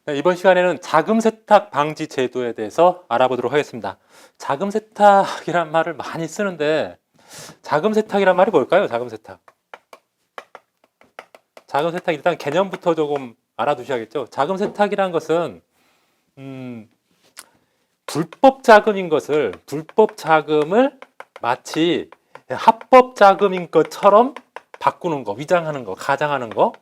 네, 이번 시간에는 자금 세탁 방지 제도에 대해서 알아보도록 하겠습니다. 자금 세탁이란 말을 많이 쓰는데 자금 세탁이란 말이 뭘까요? 자금 세탁. 자금 세탁 일단 개념부터 조금 알아두셔야겠죠. 자금 세탁이란 것은 불법 자금인 것을 불법 자금을 마치 합법 자금인 것처럼 바꾸는 거, 위장하는 거, 가장하는 거,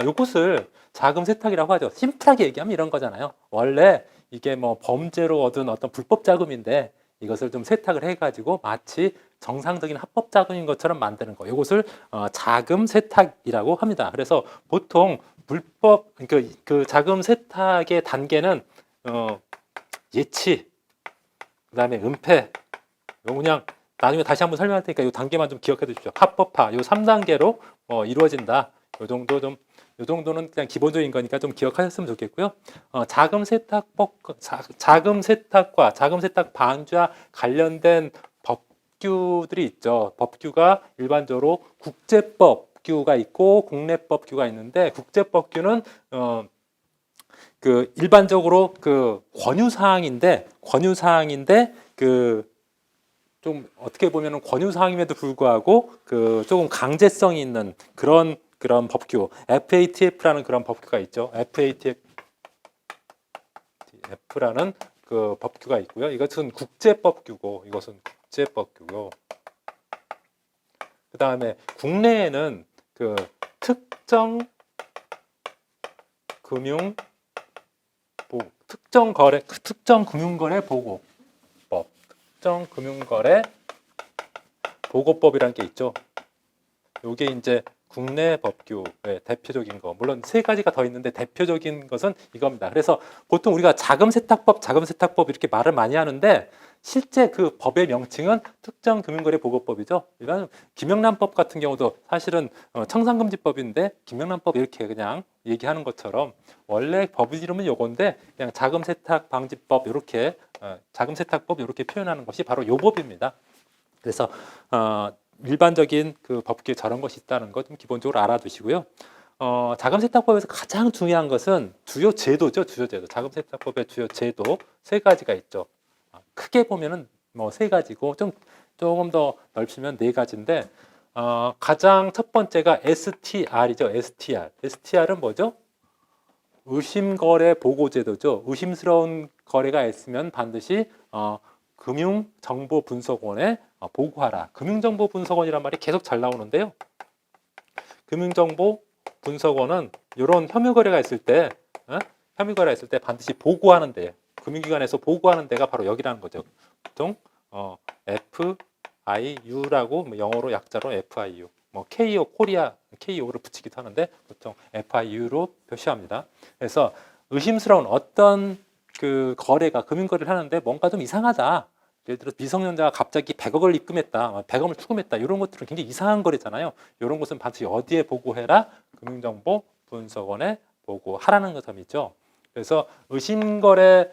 이것을 자금 세탁이라고 하죠. 심플하게 얘기하면 이런 거잖아요. 원래 이게 뭐 범죄로 얻은 어떤 불법 자금인데 이것을 좀 세탁을 해가지고 마치 정상적인 합법 자금인 것처럼 만드는 거. 이것을 자금 세탁이라고 합니다. 그래서 보통 불법 그 자금 세탁의 단계는 예치, 그다음에 은폐, 요 그냥 나중에 다시 한번 설명할 테니까 이 단계만 좀 기억해 두십시오. 합법화, 요 3단계로 이루어진다. 요 정도는 그냥 기본적인 거니까 좀 기억하셨으면 좋겠고요. 자금 세탁법, 자금 세탁과 자금 세탁 방지와 관련된 법규들이 있죠. 법규가 일반적으로 국제법규가 있고 국내법규가 있는데 국제법규는 그 일반적으로 그 권유사항인데 그 좀 어떻게 보면은 권유사항임에도 불구하고 그 조금 강제성이 있는 그런 법규, FATF라는 그런 법규가 있죠. FATF라는 그 법규가 있고요. 이것은 국제법규고, 그 다음에 국내에는 그 특정 금융거래 보고법, 특정 금융거래 보고법이라는 게 있죠. 이게 이제 국내 법규의 대표적인 거, 물론 세 가지가 더 있는데 대표적인 것은 이겁니다. 그래서 보통 우리가 자금 세탁법 이렇게 말을 많이 하는데 실제 그 법의 명칭은 특정 금융거래 보고법이죠. 이런 김영란법 같은 경우도 사실은 청산금지법인데 김영란법 이렇게 그냥 얘기하는 것처럼 원래 법 이름은 요건데 그냥 자금 세탁 방지법 이렇게 자금 세탁법 이렇게 표현하는 것이 바로 요 법입니다. 그래서 일반적인 그 법규에 저런 것이 있다는 것 좀 기본적으로 알아두시고요. 자금세탁법에서 가장 중요한 것은 주요 제도죠. 주요 제도. 자금세탁법의 주요 제도 세 가지가 있죠. 크게 보면은 뭐 세 가지고 조금 더 넓히면 네 가지인데 가장 첫 번째가 STR이죠. STR은 뭐죠? 의심거래 보고제도죠. 의심스러운 거래가 있으면 반드시 금융정보분석원에 보고하라. 금융정보분석원이란 말이 계속 잘 나오는데요. 금융정보분석원은 이런 혐의거래가 있을 때 반드시 보고하는 데, 금융기관에서 보고하는 데가 바로 여기라는 거죠. 보통 FIU라고 영어로 약자로 FIU, 뭐 KO 코리아 KO를 붙이기도 하는데 보통 FIU로 표시합니다. 그래서 의심스러운 어떤 그 거래가 금융거래를 하는데 뭔가 좀 이상하다. 예를 들어 미성년자가 갑자기 100억을 입금했다, 100억을 추금했다 이런 것들은 굉장히 이상한 거래잖아요. 이런 것은 반드시 어디에 보고해라? 금융정보분석원에 보고하라는 점이죠. 그래서 의심거래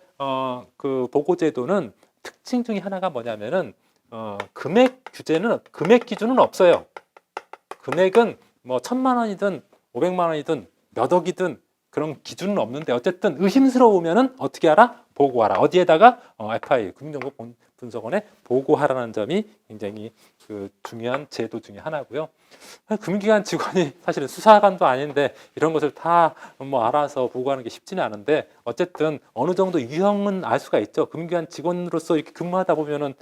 그 보고제도는 특징 중에 하나가 뭐냐면은 금액 기준은 없어요. 금액은 뭐 1,000만 원이든 500만 원이든 몇 억이든 그런 기준은 없는데 어쨌든 의심스러우면은 어떻게 하라? 보고하라. 어디에다가 FI 금융정보분석원에 보고하라는 점이 굉장히 그 중요한 제도 중에 하나고요. 금융기관 직원이 사실은 수사관도 아닌데 이런 것을 다 뭐 알아서 보고하는 게 쉽지는 않은데 어쨌든 어느 정도 유형은 알 수가 있죠. 금융기관 직원으로서 이렇게 근무하다 보면은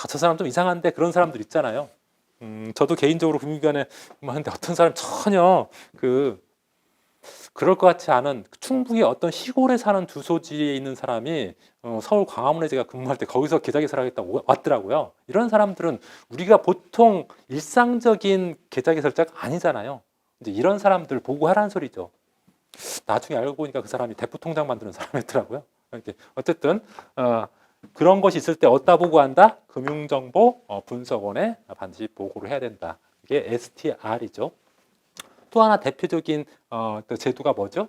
저 사람 좀 이상한데 그런 사람들 있잖아요. 저도 개인적으로 금융기관에 근무하는데 어떤 사람 전혀 그럴 것 같지 않은 충북의 어떤 시골에 사는 주소지에 있는 사람이 서울 광화문에 제가 근무할 때 거기서 계좌개설을 하겠다고 왔더라고요. 이런 사람들은 우리가 보통 일상적인 계좌개설자가 아니잖아요. 이제 이런 사람들 보고하라는 소리죠. 나중에 알고 보니까 그 사람이 대포통장 만드는 사람이었더라고요. 어쨌든 그런 것이 있을 때 어디다 보고한다? 금융정보 분석원에 반드시 보고를 해야 된다. 이게 STR이죠. 또 하나 대표적인 또 제도가 뭐죠?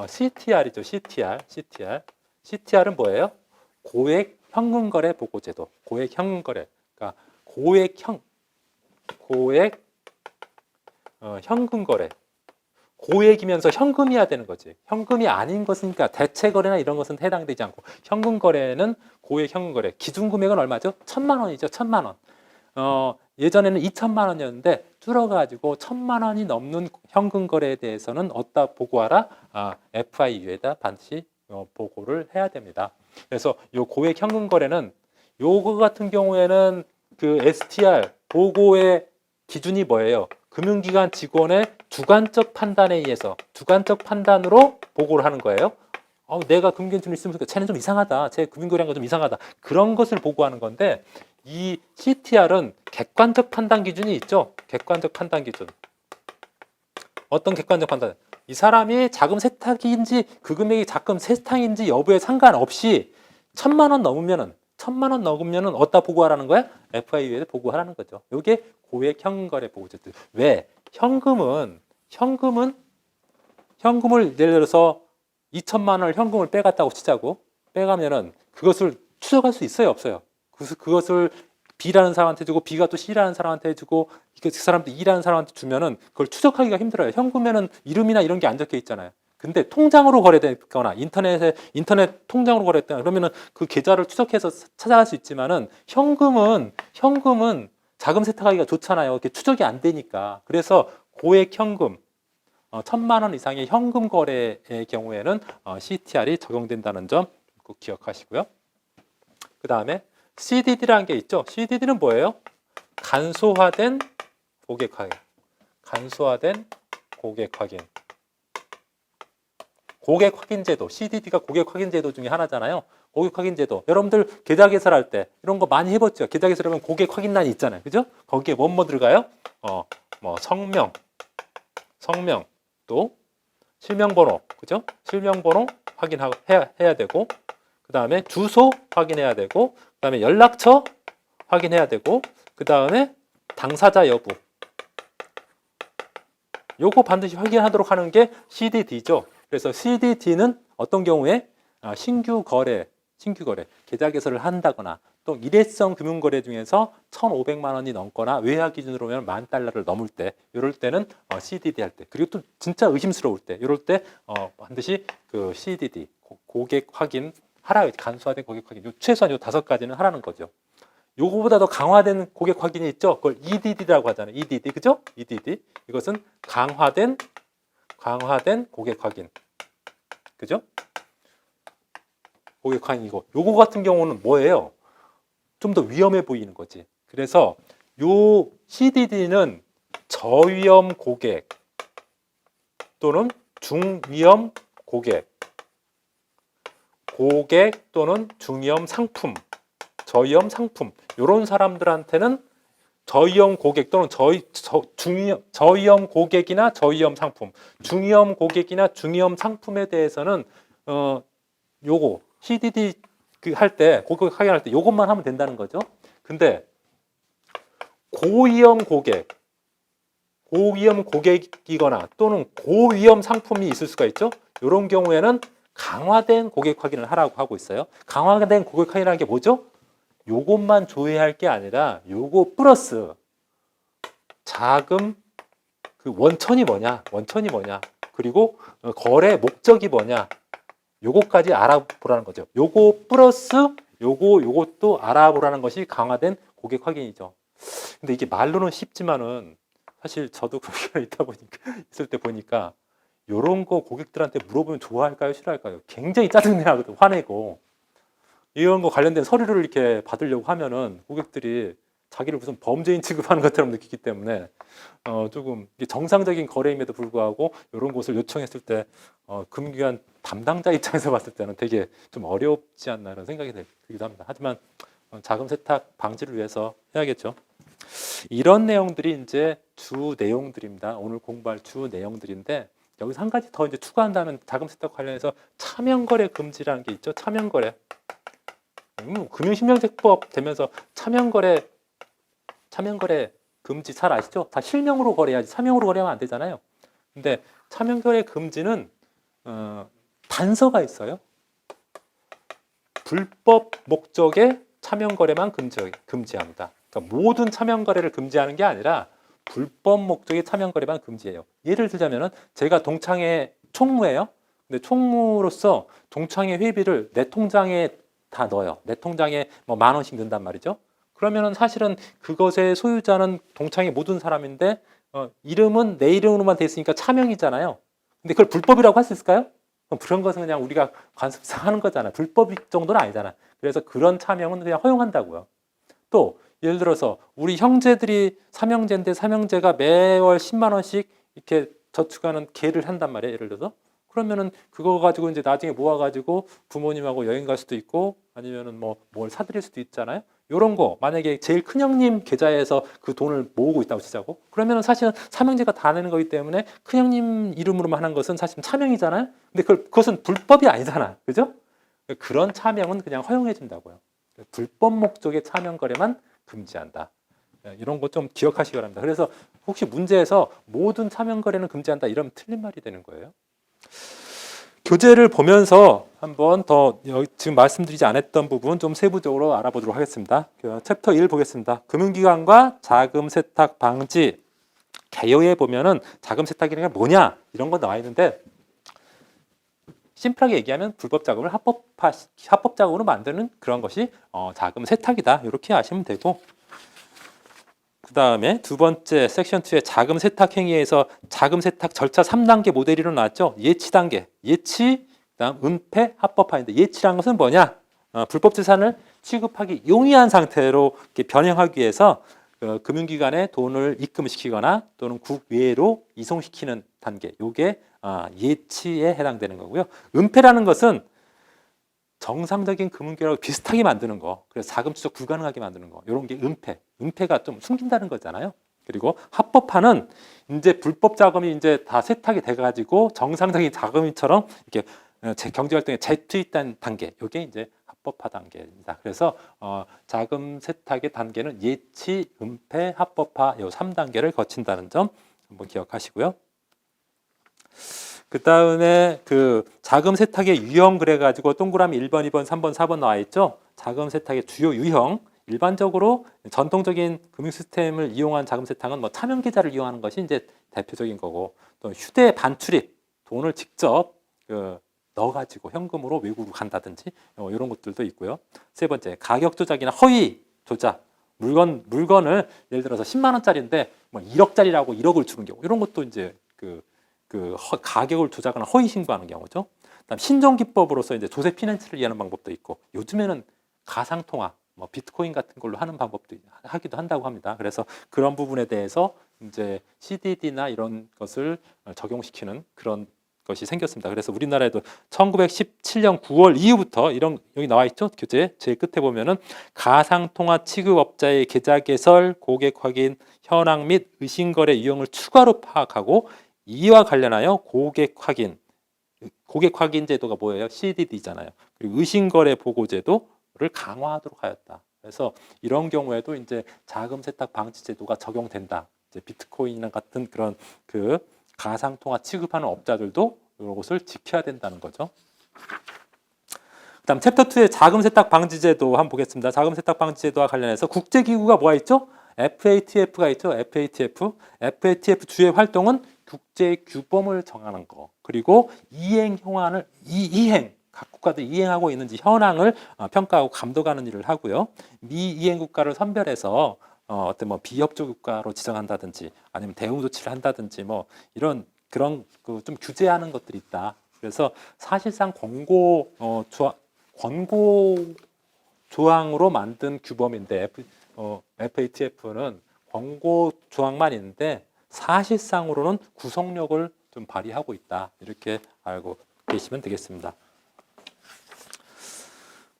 CTR이죠. CTR은 뭐예요? 고액 현금거래 보고제도. 고액 현금거래. 그러니까 고액 현금거래. 고액이면서 현금이어야 되는 거지. 현금이 아닌 것이니까 대체 거래나 이런 것은 해당되지 않고 현금 거래는 고액 현금 거래. 기준 금액은 얼마죠? 1,000만 원이죠. 1,000만 원. 예전에는 2천만 원이었는데 줄어가지고 1,000만 원이 넘는 현금 거래에 대해서는 어디다 보고하라? FIU에다 반드시 보고를 해야 됩니다. 그래서 요 고액 현금 거래는 요거 같은 경우에는 그 STR 보고의 기준이 뭐예요? 금융기관 직원의 주관적 판단에 의해서 주관적 판단으로 보고를 하는 거예요. 내가 금융기관을 있으면 쟤는 좀 이상하다. 쟤 금융거래한 거 좀 이상하다. 그런 것을 보고하는 건데 이 CTR은 객관적 판단 기준이 있죠. 객관적 판단 기준. 어떤 객관적 판단? 이 사람이 자금 세탁인지 그 금액이 자금 세탁인지 여부에 상관없이 1,000만 원 넘으면은 어디다 보고하라는 거야? FIU에 보고하라는 거죠. 이게 고액 현금 거래 보고제. 왜? 현금을 예를 들어서 2천만 원을 현금을 빼갔다고 치자고. 빼가면은 그것을 추적할 수 있어요, 없어요? 그것을 B라는 사람한테 주고 B가 또 C라는 사람한테 주고 그 사람도 E라는 사람한테 주면은 그걸 추적하기가 힘들어요. 현금에는 이름이나 이런 게 안 적혀 있잖아요. 근데 통장으로 거래됐거나 인터넷 통장으로 거래했거나 그러면은 그 계좌를 추적해서 찾아갈 수 있지만은 현금은 자금 세탁하기가 좋잖아요. 이렇게 추적이 안 되니까. 그래서 고액 현금 1,000만 원 이상의 현금 거래의 경우에는 CTR이 적용된다는 점 꼭 기억하시고요. 그 다음에 CDD라는 게 있죠. CDD는 뭐예요? 간소화된 고객 확인. 간소화된 고객 확인. 고객 확인 제도. CDD가 고객 확인 제도 중에 하나잖아요. 고객 확인 제도. 여러분들 계좌 개설할 때 이런 거 많이 해봤죠. 계좌 개설하면 고객 확인란이 있잖아요. 그죠? 거기에 뭐 들어가요? 뭐 성명, 또 실명번호, 그죠? 실명번호 확인하고 해야 되고, 그 다음에 주소 확인해야 되고, 그 다음에 연락처 확인해야 되고, 그 다음에 당사자 여부. 요거 반드시 확인하도록 하는 게 CDD죠. 그래서 CDD는 어떤 경우에 신규 거래, 계좌 개설을 한다거나 또 일회성 금융거래 중에서 1,500만 원이 넘거나 외화 기준으로 보면 $10,000를 넘을 때, 이럴 때는 CDD 할 때, 그리고 또 진짜 의심스러울 때, 이럴 때 반드시 그 CDD 고객 확인 하라. 간소화된 고객 확인, 최소한 요 5가지는 하라는 거죠. 요거보다 더 강화된 고객 확인이 있죠. 그걸 EDD라고 하잖아요. EDD, 그죠? EDD. 이것은 강화된 고객 확인, 그죠? 고객 확인이고, 요거 같은 경우는 뭐예요? 좀 더 위험해 보이는 거지. 그래서 요 CDD는 저위험 고객 또는 중위험 고객 또는 중위험 상품, 저위험 상품, 이런 사람들한테는 저위험 고객 또는 저위험 고객이나 저위험 상품, 중위험 고객이나 중위험 상품에 대해서는 요거 CDD 할 때, 고객 확인할 때 요것만 하면 된다는 거죠. 근데 고위험 고객이거나 또는 고위험 상품이 있을 수가 있죠. 이런 경우에는 강화된 고객 확인을 하라고 하고 있어요. 강화된 고객 확인이라는 게 뭐죠? 요것만 조회할 게 아니라 요거 플러스 자금 그 원천이 뭐냐, 그리고 거래 목적이 뭐냐, 요거까지 알아보라는 거죠. 요거 플러스 요것도 알아보라는 것이 강화된 고객 확인이죠. 근데 이게 말로는 쉽지만은 사실 저도 그렇게 있을 때 보니까 요런 거 고객들한테 물어보면 좋아할까요, 싫어할까요? 굉장히 짜증내거든, 화내고. 이런 거 관련된 서류를 이렇게 받으려고 하면은 고객들이 자기를 무슨 범죄인 취급하는 것처럼 느끼기 때문에 조금 정상적인 거래임에도 불구하고 이런 곳을 요청했을 때 금융기관 담당자 입장에서 봤을 때는 되게 좀 어렵지 않나 이런 생각이 들기도 합니다. 하지만 자금 세탁 방지를 위해서 해야겠죠. 이런 내용들이 이제 주 내용들입니다. 오늘 공부할 주 내용들인데 여기서 한 가지 더 이제 추가한다면 자금 세탁 관련해서 차명거래 금지라는 게 있죠. 차명거래. 금융실명제법 되면서 차명거래 금지 잘 아시죠? 다 실명으로 거래해야지 차명으로 거래하면 안 되잖아요. 근데 차명거래 금지는 단서가 있어요. 불법 목적의 차명거래만 금지합니다. 그러니까 모든 차명거래를 금지하는 게 아니라 불법 목적의 차명 거래만 금지해요. 예를 들자면은 제가 동창회 총무예요. 근데 총무로서 동창회 회비를 내 통장에 다 넣어요. 내 통장에 뭐 10,000원씩 넣는단 말이죠. 그러면은 사실은 그것의 소유자는 동창회 모든 사람인데 이름은 내 이름으로만 돼 있으니까 차명이잖아요. 근데 그걸 불법이라고 할 수 있을까요? 그런 것은 그냥 우리가 관습상 하는 거잖아. 불법 정도는 아니잖아. 그래서 그런 차명은 그냥 허용한다고요. 또 예를 들어서 우리 형제들이 삼형제인데 삼형제가 매월 10만 원씩 이렇게 저축하는 계를 한단 말이에요. 예를 들어서 그러면은 그거 가지고 이제 나중에 모아가지고 부모님하고 여행 갈 수도 있고 아니면은 뭐 뭘 사드릴 수도 있잖아요. 요런 거 만약에 제일 큰 형님 계좌에서 그 돈을 모으고 있다고 치자고 그러면은 사실은 삼형제가 다 내는 거기 때문에 큰 형님 이름으로만 하는 것은 사실 차명이잖아요. 근데 그것은 불법이 아니잖아. 그죠? 그런 차명은 그냥 허용해 준다고요. 불법 목적의 차명 거래만 금지한다. 이런 거 좀 기억하시기 바랍니다. 그래서 혹시 문제에서 모든 차명 거래는 금지한다 이러면 틀린 말이 되는 거예요. 교재를 보면서 한번 더 지금 말씀드리지 않았던 부분 좀 세부적으로 알아보도록 하겠습니다. 챕터 1 보겠습니다. 금융기관과 자금 세탁 방지 개요에 보면은 자금 세탁이란 게 뭐냐 이런 거 나와 있는데 심플하게 얘기하면 불법 자금을 합법 자금으로 만드는 그런 것이 자금 세탁이다 이렇게 아시면 되고 그 다음에 두 번째 섹션 2의 자금 세탁 행위에서 자금 세탁 절차 3단계 모델이 나왔죠. 예치 단계, 예치, 그다음 은폐, 합법화인데 예치란 것은 뭐냐? 불법資産을 취급하기 용이한 상태로 이렇게 변형하기 위해서 금융기관에 돈을 입금시키거나 또는 국외로 이송시키는 단계. 요게 예치에 해당되는 거고요. 은폐라는 것은 정상적인 금융기관하고 비슷하게 만드는 거, 그래서 자금 추적 불가능하게 만드는 거, 이런 게 은폐. 은폐가 좀 숨긴다는 거잖아요. 그리고 합법화는 이제 불법 자금이 이제 다 세탁이 돼가지고 정상적인 자금처럼 이렇게 경제 활동에 재투입된 단계, 이게 이제 합법화 단계입니다. 그래서 자금 세탁의 단계는 예치, 은폐, 합법화 이 3단계를 거친다는 점 한번 기억하시고요. 그 다음에 그 자금 세탁의 유형 그래가지고 동그라미 1번, 2번, 3번, 4번 나와 있죠. 자금 세탁의 주요 유형. 일반적으로 전통적인 금융 시스템을 이용한 자금 세탁은 뭐 차명 계좌를 이용하는 것이 이제 대표적인 거고 또 휴대 반출입, 돈을 직접 넣어가지고 현금으로 외국으로 간다든지 이런 것들도 있고요. 세 번째 가격 조작이나 허위 조작. 물건을 예를 들어서 10만 원짜리인데 뭐 1억짜리라고 1억을 주는 경우 이런 것도 이제 가격을 조작하거나 허위 신고하는 경우죠. 그다음 신종 기법으로서 이제 조세 피난처를 이해하는 방법도 있고 요즘에는 가상 통화, 뭐 비트코인 같은 걸로 하는 방법도 하기도 한다고 합니다. 그래서 그런 부분에 대해서 이제 CDD나 이런 것을 적용시키는 그런 것이 생겼습니다. 그래서 우리나라에도 1917년 9월 이후부터 이런 여기 나와 있죠. 교재 제일 끝에 보면은 가상 통화 취급업자의 계좌 개설, 고객 확인, 현황 및 의심 거래 유형을 추가로 파악하고 이와 관련하여 고객 확인 제도가 뭐예요? CDD잖아요. 그리고 의심거래 보고 제도를 강화하도록 하였다. 그래서 이런 경우에도 이제 자금 세탁 방지 제도가 적용된다. 이제 비트코인 같은 그런 가상 통화 취급하는 업자들도 이것을 지켜야 된다는 거죠. 그다음 챕터 2의 자금 세탁 방지 제도 한번 보겠습니다. 자금 세탁 방지 제도와 관련해서 국제 기구가 뭐가 있죠? FATF가 있죠. FATF 주의 활동은 국제 규범을 정하는 거, 그리고 이행 현황을 각 국가들이 이행하고 있는지 현황을 평가하고 감독하는 일을 하고요. 미이행 국가를 선별해서 어떤 뭐 비협조 국가로 지정한다든지 아니면 대응 조치를 한다든지 뭐 이런 그런 좀 규제하는 것들이 있다. 그래서 사실상 권고 조항으로 만든 규범인데 FATF는 권고 조항만 있는데 사실상으로는 구속력을 좀 발휘하고 있다. 이렇게 알고 계시면 되겠습니다.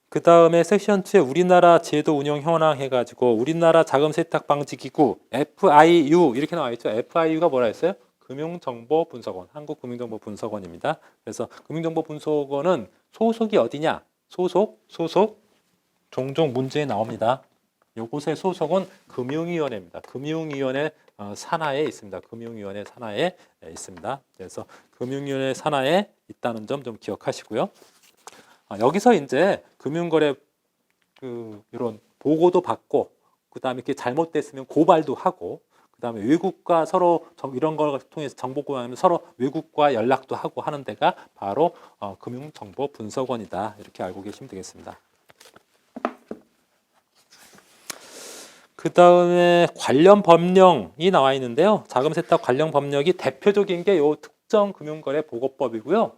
그 다음에 섹션 2에 우리나라 제도 운영 현황 해가지고 우리나라 자금 세탁 방지 기구 FIU 이렇게 나와 있죠. FIU가 뭐라 했어요? 금융정보분석원, 한국금융정보분석원입니다. 그래서 금융정보분석원은 소속이 어디냐? 소속 종종 문제에 나옵니다. 요곳의 소속은 금융위원회입니다. 금융위원회 산하에 있습니다. 금융위원회 산하에 있습니다. 그래서 금융위원회 산하에 있다는 점 좀 기억하시고요. 여기서 이제 금융거래 이런 보고도 받고 그다음에 이렇게 잘못됐으면 고발도 하고 그다음에 외국과 서로 이런 걸 통해서 정보 교환하면 서로 외국과 연락도 하고 하는 데가 바로 금융정보분석원이다. 이렇게 알고 계시면 되겠습니다. 그 다음에 관련 법령이 나와 있는데요. 자금 세탁 관련 법령이 대표적인 게 요 특정 금융거래 보고법이고요.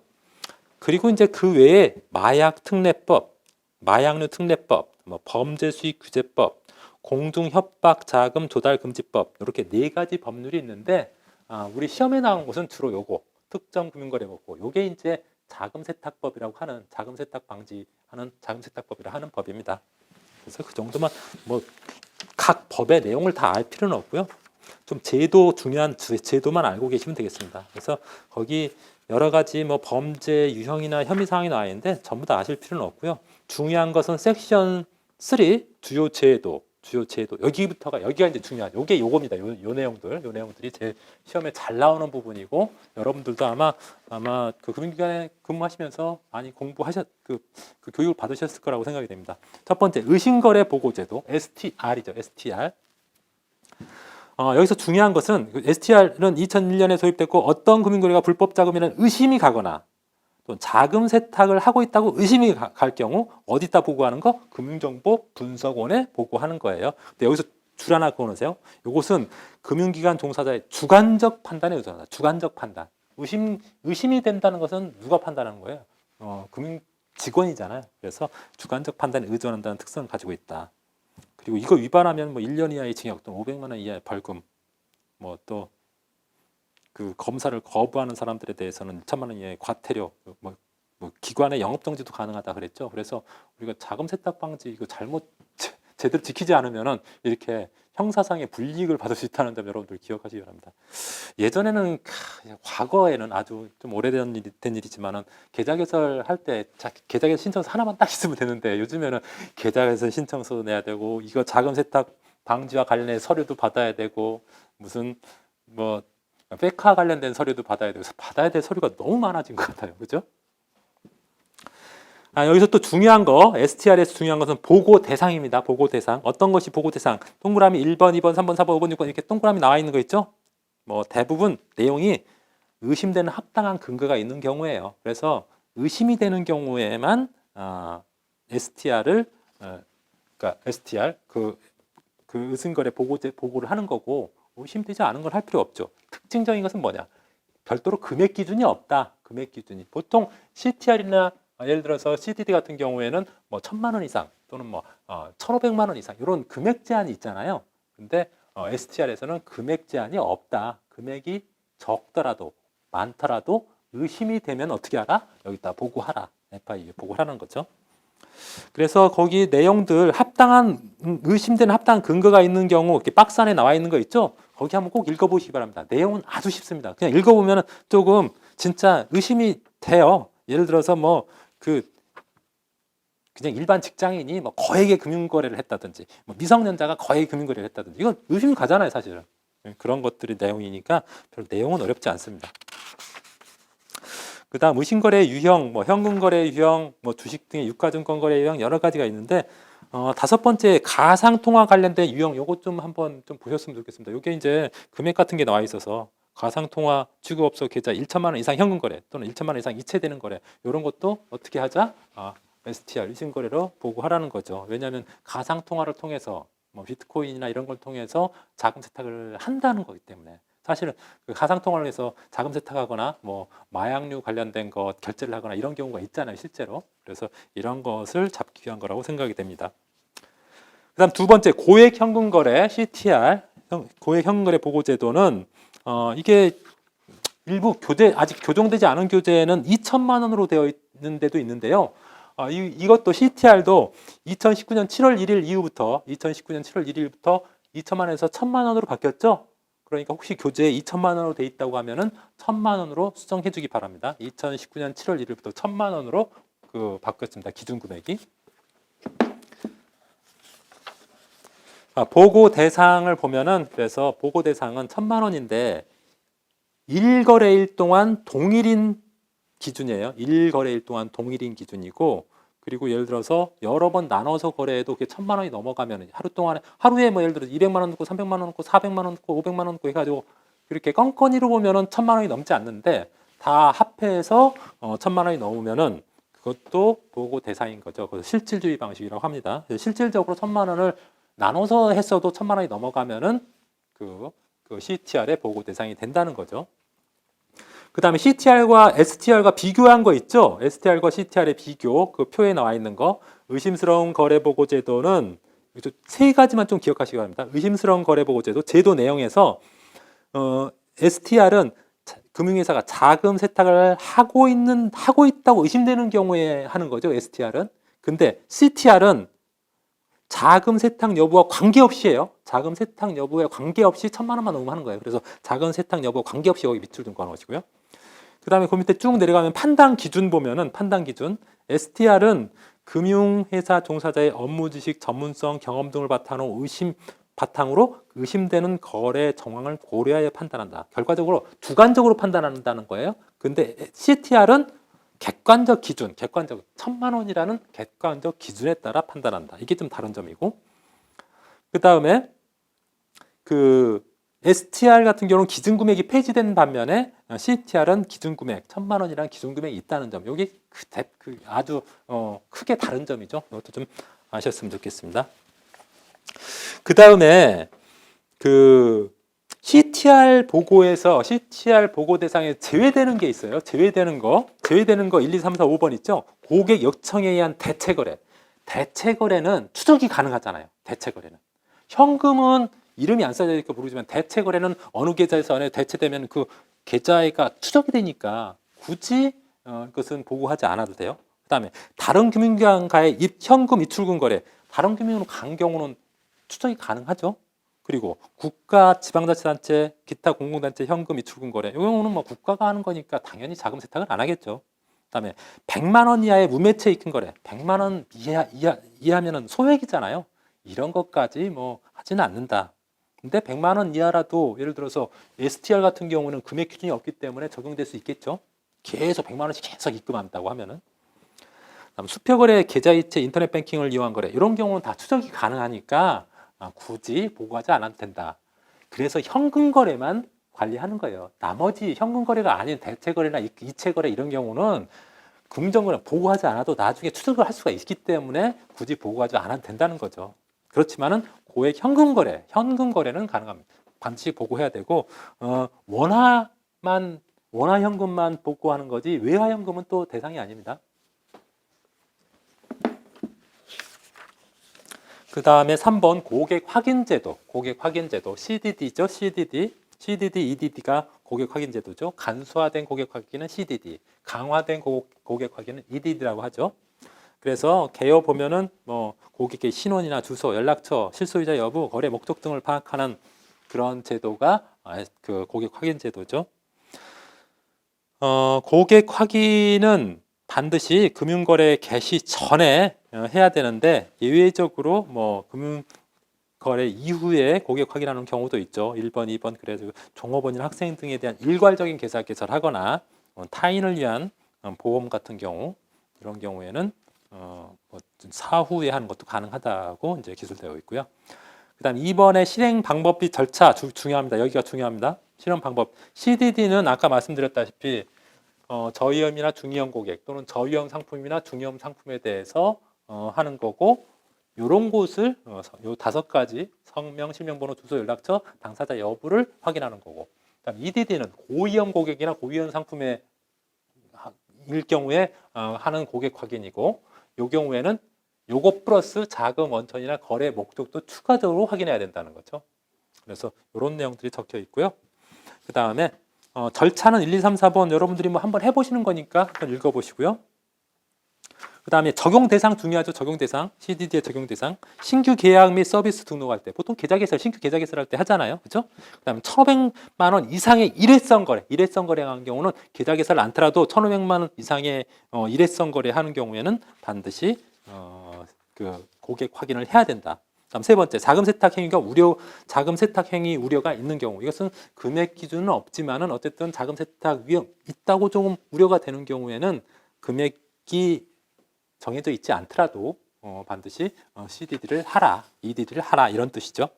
그리고 이제 그 외에 마약 특례법, 마약류 특례법, 뭐 범죄 수익 규제법, 공중 협박 자금 조달 금지법 이렇게 4가지 법률이 있는데 우리 시험에 나온 것은 주로 요거 특정 금융거래 보고 요게 이제 자금 세탁법이라고 하는 자금 세탁 방지하는 자금 세탁법이라 하는 법입니다. 그래서 그 정도만 뭐 각 법의 내용을 다 알 필요는 없고요. 좀 제도 중요한 제도만 알고 계시면 되겠습니다. 그래서 거기 여러 가지 뭐 범죄 유형이나 혐의 사항이 나와 있는데 전부 다 아실 필요는 없고요. 중요한 것은 섹션 3 주요 제도 여기가 이제 중요한 요게 요겁니다. 요 내용들이 제 시험에 잘 나오는 부분이고 여러분들도 아마 그 금융기관에 근무하시면서 많이 공부하셨 그 교육을 받으셨을 거라고 생각이 됩니다. 첫 번째 의심거래 보고제도 STR이죠. STR. 여기서 중요한 것은 STR은 2001년에 도입됐고 어떤 금융거래가 불법 자금이라는 의심이 가거나 또 자금 세탁을 하고 있다고 의심이 갈 경우 어디다 보고하는 거? 금융정보분석원에 보고하는 거예요. 근데 여기서 줄 하나 그어놓으세요. 이것은 금융기관 종사자의 주관적 판단에 의존한다. 주관적 판단. 의심이 된다는 것은 누가 판단하는 거예요? 금융 직원이잖아요. 그래서 주관적 판단에 의존한다는 특성을 가지고 있다. 그리고 이거 위반하면 뭐 1년 이하의 징역 또는 500만 원 이하의 벌금, 뭐 또 그 검사를 거부하는 사람들에 대해서는 1천만 원 이하의 과태료, 뭐 기관의 영업 정지도 가능하다 그랬죠. 그래서 우리가 자금 세탁 방지 이거 잘못 제대로 지키지 않으면은 이렇게 형사상의 불이익을 받을 수 있다는 점 여러분들 기억하시기 바랍니다. 예전에는 과거에는 아주 좀 오래된 일이지만은 계좌 개설할 때 계좌 개설 신청서 하나만 딱 있으면 되는데 요즘에는 계좌 개설 신청서 내야 되고 이거 자금 세탁 방지와 관련된 서류도 받아야 되고 무슨 뭐 페카 관련된 서류도 받아야 되고 받아야 될 서류가 너무 많아진 것 같아요. 그죠? 여기서 또 중요한 거 STR에서 중요한 것은 보고 대상입니다. 보고 대상. 어떤 것이 보고 대상? 동그라미 1번, 2번, 3번, 4번, 5번, 6번 이렇게 동그라미 나와 있는 거 있죠? 뭐 대부분 내용이 의심되는 합당한 근거가 있는 경우예요. 그래서 의심이 되는 경우에만 STR을 그러니까 STR 그 의심거래 보고를 하는 거고 의심되지 않은 걸 할 필요 없죠. 특징적인 것은 뭐냐? 별도로 금액 기준이 없다. 금액 기준이 보통 CTR이나 예를 들어서 CDD 같은 경우에는 뭐 1,000만 원 이상 또는 뭐 1,500만 원 이상 이런 금액 제한이 있잖아요. 근데 STR에서는 금액 제한이 없다. 금액이 적더라도 많더라도 의심이 되면 어떻게 하라? 여기다 보고하라. FIU 보고하라는 거죠. 그래서 거기 내용들 의심되는 합당한 근거가 있는 경우 이렇게 박스 안에 나와 있는 거 있죠? 거기 한번 꼭 읽어보시기 바랍니다. 내용은 아주 쉽습니다. 그냥 읽어보면 조금 진짜 의심이 돼요. 예를 들어서 뭐 그냥 일반 직장인이 뭐 거액의 금융거래를 했다든지 뭐 미성년자가 거액의 금융거래를 했다든지 이건 의심이 가잖아요, 사실은. 그런 것들이 내용이니까 별 내용은 어렵지 않습니다. 그다음 의심거래 유형, 뭐 현금거래 유형, 뭐 주식 등의 유가증권거래 유형 여러 가지가 있는데 5번째 가상통화 관련된 유형 요것 좀 한번 좀 보셨으면 좋겠습니다. 요게 이제 금액 같은 게 나와 있어서 가상통화 취급업소 계좌 1천만 원 이상 현금거래 또는 1천만 원 이상 이체되는 거래 이런 것도 어떻게 하자? STR 의심거래로 보고하라는 거죠. 왜냐하면 가상통화를 통해서 뭐 비트코인이나 이런 걸 통해서 자금 세탁을 한다는 거기 때문에 사실은 그 가상통화를 해서 자금 세탁하거나 뭐 마약류 관련된 것 결제를 하거나 이런 경우가 있잖아요, 실제로. 그래서 이런 것을 잡기 위한 거라고 생각이 됩니다. 그다음 2번째 고액 현금 거래 CTR 고액 현금 거래 보고 제도는 이게 일부 아직 교정되지 않은 교재는 2천만 원으로 되어 있는 데도 있는데요. 이것도 CTR도 2019년 7월 1일 이후부터 2천만 원에서 1,000만 원으로 바뀌었죠. 그러니까 혹시 교재에 2천만 원으로 돼 있다고 하면은 1,000만 원으로 수정해 주기 바랍니다. 2019년 7월 1일부터 1,000만 원으로 바뀌었습니다. 기준 금액이. 보고 대상을 보면은 그래서 보고 대상은 1,000만 원인데 1거래일 동안 동일인 기준이에요. 1거래일 동안 동일인 기준이고 그리고 예를 들어서 여러 번 나눠서 거래해도 그게 1,000만 원이 넘어가면 하루 동안에 하루에 뭐 예를 들어 200만 원 넣고 300만 원 넣고 400만 원 넣고 500만 원 넣고 해가지고 이렇게 건건이로 보면은 1,000만 원이 넘지 않는데 다 합해서 1,000만 원이 넘으면은 그것도 보고 대상인 거죠. 그래서 실질주의 방식이라고 합니다. 실질적으로 1,000만 원을 나눠서 했어도 1,000만 원이 넘어가면은 그 CTR의 보고 대상이 된다는 거죠. 그 다음에 CTR과 STR과 비교한 거 있죠? STR과 CTR의 비교, 그 표에 나와 있는 거. 의심스러운 거래보고제도는 세 가지만 좀 기억하시기 바랍니다. 의심스러운 거래보고제도, 제도 내용에서 STR은 금융회사가 자금 세탁을 하고 있다고 의심되는 경우에 하는 거죠, STR은. 근데 CTR은 자금 세탁 여부와 관계없이 해요. 자금 세탁 여부에 관계없이 1,000만 원만 넘으면 하는 거예요. 그래서 자금 세탁 여부와 관계없이 여기 밑줄 좀 그어놓으시고요. 그 다음에 그 밑에 쭉 내려가면 판단 기준 보면은 판단 기준. STR은 금융회사 종사자의 업무 지식, 전문성, 경험 등을 바탕으로 의심되는 거래 정황을 고려하여 판단한다. 결과적으로 주관적으로 판단한다는 거예요. 근데 CTR은 객관적 기준, 1,000만 원이라는 객관적 기준에 따라 판단한다. 이게 좀 다른 점이고. 그 다음에 그 STR 같은 경우는 기준 금액이 폐지된 반면에 CTR은 기준 금액 1,000만 원이라는 기준 금액이 있다는 점. 여기 아주 크게 다른 점이죠. 이것도 좀 아셨으면 좋겠습니다. 그 다음에 그 CTR 보고에서 CTR 보고 대상에 제외되는 게 있어요. 제외되는 거 1, 2, 3, 4, 5번 있죠. 고객 요청에 의한 대체 거래. 대체 거래는 추적이 가능하잖아요. 대체 거래는. 현금은 이름이 안 써져 있으니까 모르지만 대체 거래는 어느 계좌에서 어느 대체되면 그 계좌가 추적이 되니까 굳이 그것은 보고하지 않아도 돼요. 그다음에 다른 금융기관과의 현금 입출금 거래. 다른 금융으로 간 경우는 추적이 가능하죠. 그리고 국가, 지방자치단체, 기타 공공단체 현금 입출금 거래. 이 경우는 뭐 국가가 하는 거니까 당연히 자금 세탁을 안 하겠죠. 그다음에 100만 원 이하의 무매체 입금 거래. 100만 원 이하면은 소액이잖아요. 이런 것까지 뭐 하지는 않는다. 근데 100만 원 이하라도 예를 들어서 STR 같은 경우는 금액 기준이 없기 때문에 적용될 수 있겠죠. 계속 100만 원씩 계속 입금한다고 하면은. 수표거래, 계좌이체, 인터넷 뱅킹을 이용한 거래. 이런 경우는 다 추적이 가능하니까 굳이 보고하지 않아도 된다. 그래서 현금 거래만 관리하는 거예요. 나머지 현금 거래가 아닌 대체 거래나 이체 거래 이런 경우는 금전거래 보고하지 않아도 나중에 추적을 할 수가 있기 때문에 굳이 보고하지 않아도 된다는 거죠. 그렇지만은 고액 현금 거래는 가능합니다. 반드시 보고해야 되고 원화 현금만 보고하는 거지 외화 현금은 또 대상이 아닙니다. 그 다음에 3번 고객 확인 제도. CDD죠. CDD, EDD가 고객 확인 제도죠. 간소화된 고객 확인은 CDD, 강화된 고객 확인은 EDD라고 하죠. 그래서 개요 보면은 뭐 고객의 신원이나 주소, 연락처, 실소유자 여부, 거래 목적 등을 파악하는 그런 제도가 그 고객 확인 제도죠. 고객 확인은 반드시 금융거래 개시 전에 해야 되는데 예외적으로 뭐 금융거래 이후에 고객 확인하는 경우도 있죠. 1번, 2번 그래서 종업원이나 학생 등에 대한 일괄적인 계좌 개설하거나 타인을 위한 보험 같은 경우 이런 경우에는 뭐 사후에 하는 것도 가능하다고 이제 기술되어 있고요. 그다음 2번의 실행 방법 및 절차 중요합니다. 여기가 중요합니다. 실행 방법. CDD는 아까 말씀드렸다시피 저위험이나 중위험 고객 또는 저위험 상품이나 중위험 상품에 대해서 하는 거고 이런 곳을 요 5가지 성명, 실명번호, 주소, 연락처, 당사자 여부를 확인하는 거고 그다음 EDD는 고위험 고객이나 고위험 상품의 일 경우에 하는 고객 확인이고 요 경우에는 요거 플러스 자금 원천이나 거래 목적도 추가적으로 확인해야 된다는 거죠. 그래서 이런 내용들이 적혀 있고요. 그 다음에 절차는 1, 2, 3, 4번 여러분들이 뭐 한번 해보시는 거니까 한번 읽어보시고요. 그 다음에 적용 대상 중요하죠. 적용 대상, CDD의 적용 대상. 신규 계약 및 서비스 등록할 때 보통 신규 계좌 개설할 때 하잖아요. 그렇죠? 그 다음에 1,500만 원 이상의 일회성 거래 하는 경우는 계좌 개설 않더라도 1,500만 원 이상의 일회성 거래 하는 경우에는 반드시 그 고객 확인을 해야 된다. 다음 세 번째, 자금 세탁 행위 우려가 있는 경우. 이것은 금액 기준은 없지만은 어쨌든 자금 세탁 위험 있다고 조금 우려가 되는 경우에는 금액이 정해져 있지 않더라도 반드시 CDD를 하라, EDD를 하라 이런 뜻이죠.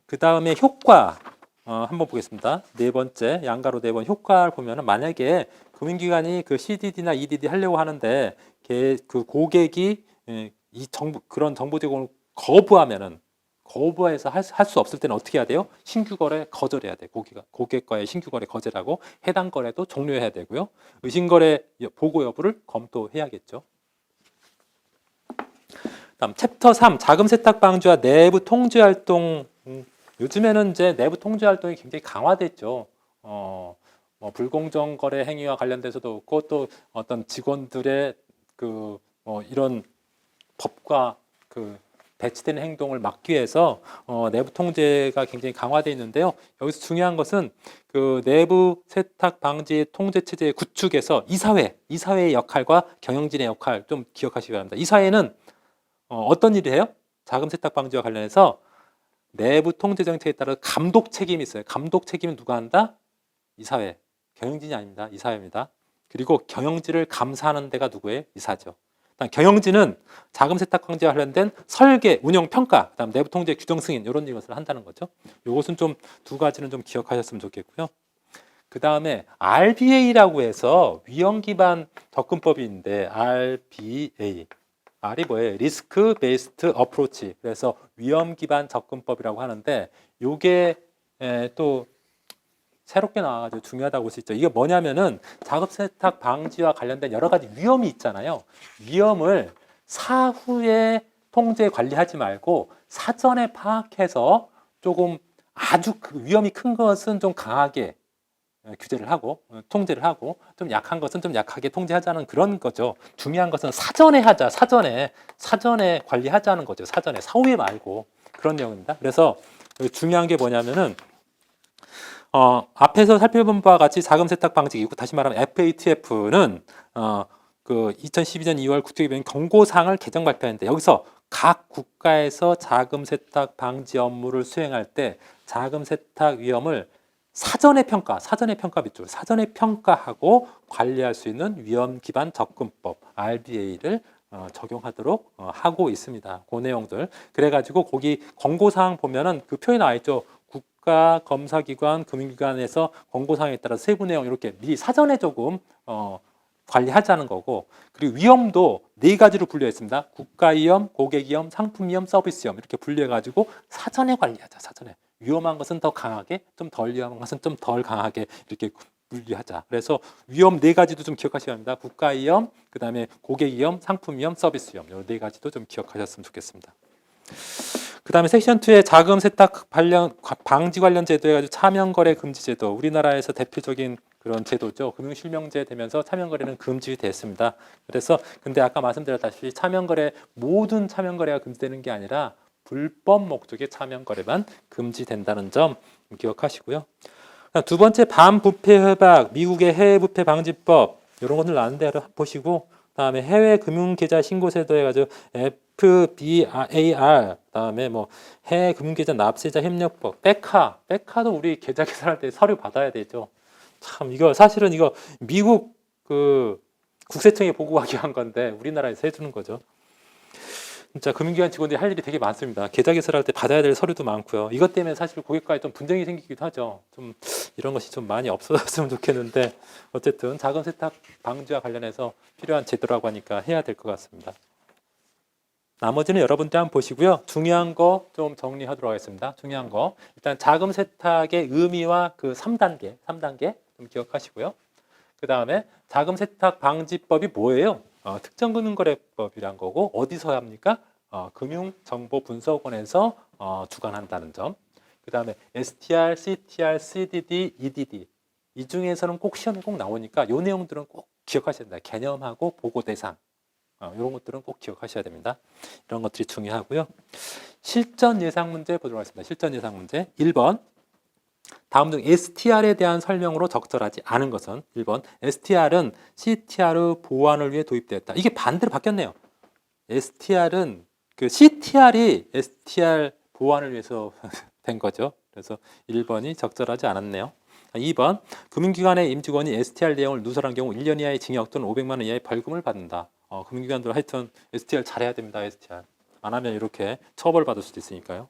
그 다음에 효과 한번 보겠습니다. 네 번째 양가로 네 번 효과를 보면은 만약에 금융기관이 그 CDD나 EDD 하려고 하는데 그 고객이 이 정보 그런 정보 제공을 거부해서 할 수 없을 때는 어떻게 해야 돼요? 신규 거래 거절해야 돼. 고객과의 신규 거래 거절하고 해당 거래도 종료해야 되고요. 의심 거래 보고 여부를 검토해야겠죠. 다음 챕터 3 자금 세탁 방지와 내부 통제 활동. 요즘에는 이제 내부 통제 활동이 굉장히 강화됐죠. 뭐 불공정 거래 행위와 관련돼서도 그렇고 또 어떤 직원들의 이런 법과 배치되는 행동을 막기 위해서 내부 통제가 굉장히 강화되어 있는데요. 여기서 중요한 것은 그 내부 세탁 방지 통제 체제 구축에서 이사회의 역할과 경영진의 역할 좀 기억하시기 바랍니다. 이사회는 어떤 일을 해요? 자금 세탁 방지와 관련해서 내부 통제 정책에 따라 감독 책임이 있어요. 감독 책임은 누가 한다? 이사회. 경영진이 아닙니다. 이사회입니다. 그리고 경영진을 감사하는 데가 누구예요? 이사죠. 경영진은 자금 세탁 방지와 관련된 설계, 운영, 평가, 그다음 내부 통제 규정 승인 이런 것을 한다는 거죠. 이것은 좀 두 가지는 좀 기억하셨으면 좋겠고요. 그 다음에 RBA라고 해서 위험 기반 접근법이 있는데 RBA. R이 뭐예요? 리스크 베이스드 어프로치. 그래서 위험 기반 접근법이라고 하는데 이게 또 새롭게 나와가지고 중요하다고 볼 수 있죠. 이게 뭐냐면은 자금 세탁 방지와 관련된 여러 가지 위험이 있잖아요. 위험을 사후에 통제 관리하지 말고 사전에 파악해서 조금 아주 위험이 큰 것은 좀 강하게 규제를 하고 통제를 하고 좀 약한 것은 좀 약하게 통제하자는 그런 거죠. 중요한 것은 사전에 하자. 사전에 관리하자는 거죠. 사전에 사후에 말고 그런 내용입니다. 그래서 중요한 게 뭐냐면은 앞에서 살펴본 바와 같이 자금 세탁 방지기구 다시 말하면 FATF는 그 2012년 2월 국제기구인 경고사항을 개정 발표했는데 여기서 각 국가에서 자금 세탁 방지 업무를 수행할 때 자금 세탁 위험을 사전에 평가하고 관리할 수 있는 위험 기반 접근법 RBA를 적용하도록 하고 있습니다. 그 내용들. 그래가지고 거기 권고사항 보면은 그 표에 나와 있죠. 국가 검사기관, 금융기관에서 권고사항에 따라 세부 내용 이렇게 미리 사전에 조금 관리하자는 거고, 그리고 위험도 네 가지로 분류해 있습니다. 국가 위험, 고객 위험, 상품 위험, 서비스 위험 이렇게 분류해 가지고 사전에 관리하자. 사전에 위험한 것은 더 강하게, 좀 덜 위험한 것은 좀 덜 강하게 이렇게 분류하자. 그래서 위험 네 가지도 좀 기억하셔야 합니다. 국가 위험, 그다음에 고객 위험, 상품 위험, 서비스 위험 이 네 가지도 좀 기억하셨으면 좋겠습니다. 그 다음에 섹션 2의 자금 세탁 방지 관련 제도에 가지고 차명거래 금지 제도, 우리나라에서 대표적인 그런 제도죠. 금융실명제 되면서 차명거래는 금지됐습니다. 그래서 근데 아까 말씀드렸다시피 모든 차명거래가 금지되는 게 아니라 불법 목적의 차명거래만 금지된다는 점 기억하시고요. 두 번째 반부패 협약, 미국의 해외부패 방지법 이런 것들 나왔는데 보시고, 그다음에 해외 금융계좌 신고 제도에 가지고 FBAR, 그다음에 뭐 해외 금융계좌 납세자 협력법, 백카도 우리 계좌 개설할 때 서류 받아야 되죠. 참 이거 사실은 이거 미국 그 국세청에 보고하기 한 건데 우리나라에서 해주는 거죠. 진짜 금융기관 직원들이 할 일이 되게 많습니다. 계좌 개설할 때 받아야 될 서류도 많고요. 이것 때문에 사실 고객과의 좀 분쟁이 생기기도 하죠. 좀 이런 것이 좀 많이 없어졌으면 좋겠는데 어쨌든 자금 세탁 방지와 관련해서 필요한 제도라고 하니까 해야 될 것 같습니다. 나머지는 여러분들 한번 보시고요. 중요한 거 좀 정리하도록 하겠습니다. 중요한 거 일단 자금 세탁의 의미와 그 3단계 좀 기억하시고요. 그 다음에 자금 세탁 방지법이 뭐예요? 특정금융거래법이란 거고 어디서 합니까? 금융정보분석원에서 주관한다는 점. 그 다음에 STR, CTR, CDD, EDD 이 중에서는 꼭 시험에 꼭 나오니까 이 내용들은 꼭 기억하셔야 됩니다. 개념하고 보고 대상 이런 것들은 꼭 기억하셔야 됩니다. 이런 것들이 중요하고요. 실전 예상 문제 보도록 하겠습니다. 실전 예상 문제 1번. 다음 중 STR에 대한 설명으로 적절하지 않은 것은 1번. STR은 CTR 보완을 위해 도입되었다. 이게 반대로 바뀌었네요. STR은 그 CTR이 STR 보완을 위해서 된 거죠. 그래서 1번이 적절하지 않았네요. 2번 금융기관의 임직원이 STR 내용을 누설한 경우 1년 이하의 징역 또는 500만 원 이하의 벌금을 받는다. 금융기관들 하여튼 STR 잘해야 됩니다. STR 안 하면 이렇게 처벌받을 수도 있으니까요.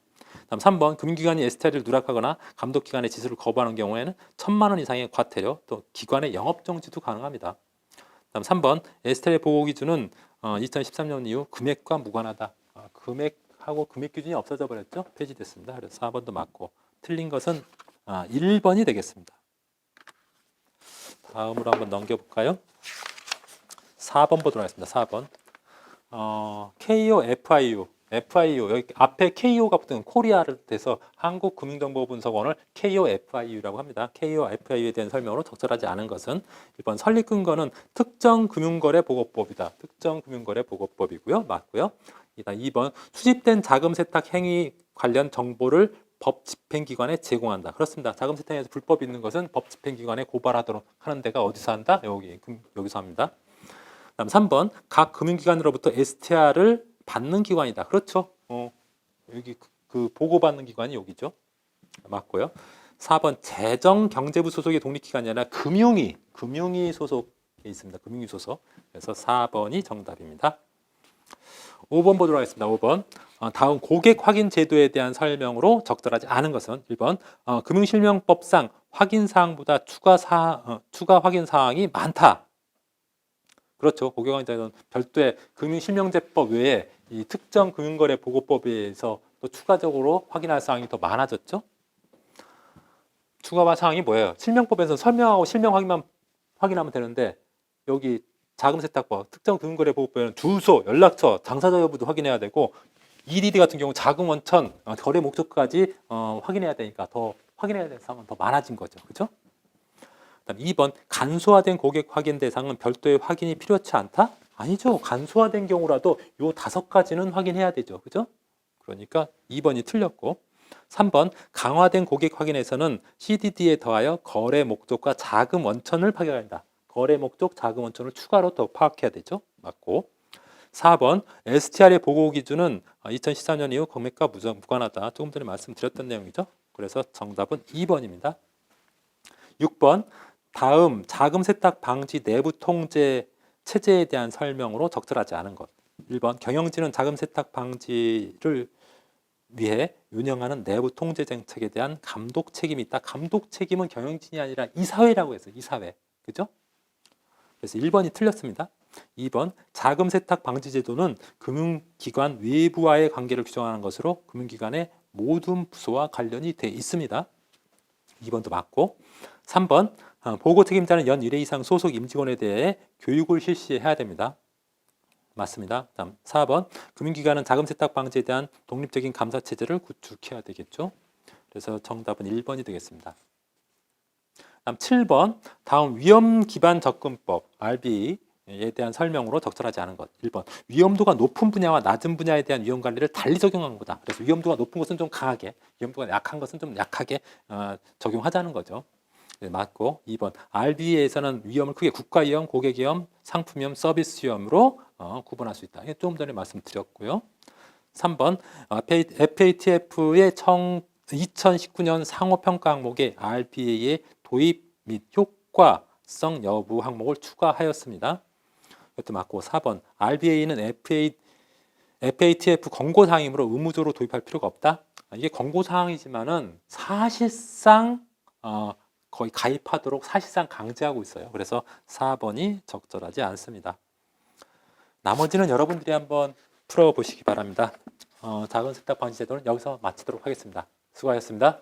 다음 3번 금융기관이 STR을 누락하거나 감독기관의 지시를 거부하는 경우에는 1,000만 원 이상의 과태료 또 기관의 영업정지도 가능합니다. 다음 3번 STR의 보호 기준은 2013년 이후 금액과 무관하다. 금액하고 금액 기준이 없어져 버렸죠. 폐지됐습니다. 그래서 4번도 맞고 틀린 것은 1번이 되겠습니다. 다음으로 한번 넘겨볼까요? 4번 보도록 하겠습니다. 4번 KO, FIU 여기 앞에 KO가 붙은 코리아를 대해서 한국금융정보분석원을 KO, FIU라고 합니다. KO, FIU에 대한 설명으로 적절하지 않은 것은 1번 설립 근거는 특정금융거래보고법이다. 특정금융거래보고법이고요. 맞고요. 2번 수집된 자금 세탁 행위 관련 정보를 법 집행기관에 제공한다. 그렇습니다. 자금 세탁에서 불법이 있는 것은 법 집행기관에 고발하도록 하는 데가 어디서 한다? 여기서 합니다. 다음 3번 각 금융기관으로부터 STR을 받는 기관이다. 그렇죠. 여기 그 보고받는 기관이 여기죠. 맞고요. 4번 재정경제부 소속의 독립기관이 아니라 금융위 소속에 있습니다. 금융위 소속. 그래서 4번이 정답입니다. 5번 보도록 하겠습니다. 5번 다음 고객 확인 제도에 대한 설명으로 적절하지 않은 것은 1번 금융실명법상 확인사항보다 추가 확인사항이 많다. 그렇죠. 고객 확인 제도는 별도의 금융실명제법 외에 이 특정 금융거래 보고법에서 또 추가적으로 확인할 사항이 더 많아졌죠. 추가 사항이 뭐예요? 실명법에서 설명하고 실명 확인만 확인하면 되는데 여기 자금세탁법, 특정 금융거래 보고법에는 주소, 연락처, 당사자 여부도 확인해야 되고 EDD 같은 경우 자금 원천, 거래 목적까지 확인해야 되니까 더 확인해야 될 사항은 더 많아진 거죠. 그렇죠? 그다음 2번 간소화된 고객 확인 대상은 별도의 확인이 필요치 않다? 아니죠. 간소화된 경우라도 요 5가지는 확인해야 되죠. 그죠? 그러니까 2번이 틀렸고 3번 강화된 고객 확인에서는 CDD에 더하여 거래 목적과 자금 원천을 파악한다. 거래 목적, 자금 원천을 추가로 더 파악해야 되죠. 맞고 4번 STR의 보고 기준은 2014년 이후 금액과 무관하다. 조금 전에 말씀드렸던 내용이죠. 그래서 정답은 2번입니다. 6번 다음 자금 세탁 방지 내부 통제 체제에 대한 설명으로 적절하지 않은 것. 1번 경영진은 자금 세탁 방지를 위해 운영하는 내부 통제 정책에 대한 감독 책임이 있다. 감독 책임은 경영진이 아니라 이사회라고 해서 이사회. 그죠? 그래서 1번이 틀렸습니다. 2번 자금 세탁 방지 제도는 금융기관 외부와의 관계를 규정하는 것으로 금융기관의 모든 부서와 관련이 돼 있습니다. 2번도 맞고 3번 보고 책임자는 연 1회 이상 소속 임직원에 대해 교육을 실시해야 됩니다. 맞습니다. 다음 4번 금융기관은 자금 세탁 방지에 대한 독립적인 감사 체제를 구축해야 되겠죠. 그래서 정답은 1번이 되겠습니다. 다음 7번 다음 위험 기반 접근법 RB에 대한 설명으로 적절하지 않은 것. 1번 위험도가 높은 분야와 낮은 분야에 대한 위험 관리를 달리 적용한 거다. 그래서 위험도가 높은 것은 좀 강하게, 위험도가 약한 것은 좀 약하게 적용하자는 거죠. 네, 맞고 2번 RB에서는 위험을 크게 국가위험, 고객위험, 상품위험, 서비스 위험으로 구분할 수 있다. 좀 전에 말씀드렸고요. 3번 FATF의 2019년 상호평가 항목에 RBA의 도입 및 효과성 여부 항목을 추가하였습니다. 이것도 맞고 4번 RBA는 FATF 권고사항이므로 의무적으로 도입할 필요가 없다. 이게 권고사항이지만은 사실상 거의 가입하도록 사실상 강제하고 있어요. 그래서 4번이 적절하지 않습니다. 나머지는 여러분들이 한번 풀어보시기 바랍니다. 자금 세탁 방지 제도는 여기서 마치도록 하겠습니다. 수고하셨습니다.